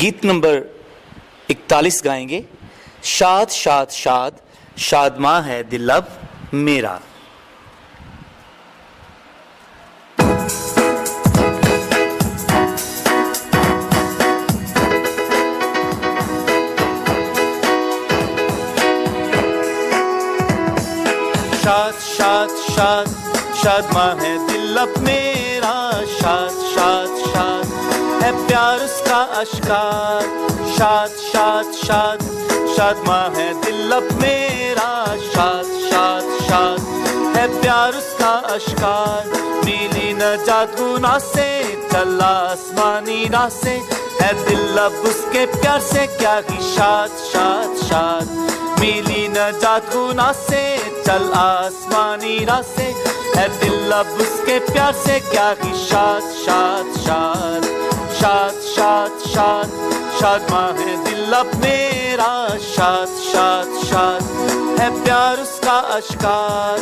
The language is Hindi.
गीत नंबर 41 गाएंगे। शाद शाद शाद शादमां है दिल अब मेरा। शाद शाद शाद शादमां है दिल अब मेरा। शाद शाद शाद है प्यार उसका अश्कार। शाद शाद शाद शादमां है दिल अब मेरा। शाद शाद शाद है प्यार उसका अश्कार। मिली न जादूना से चला आसमानी राह से, है दिल अब उसके प्यार से क्या ही शाद शाद शाद। मिली न जादूना से चल आसमानी राह से, है दिल अब उसके प्यार से क्या ही शाद शाद शाद। शाद शाद शाद शादमां है दिल अब मेरा। शाद शाद शाद है प्यार उसका अश्कार।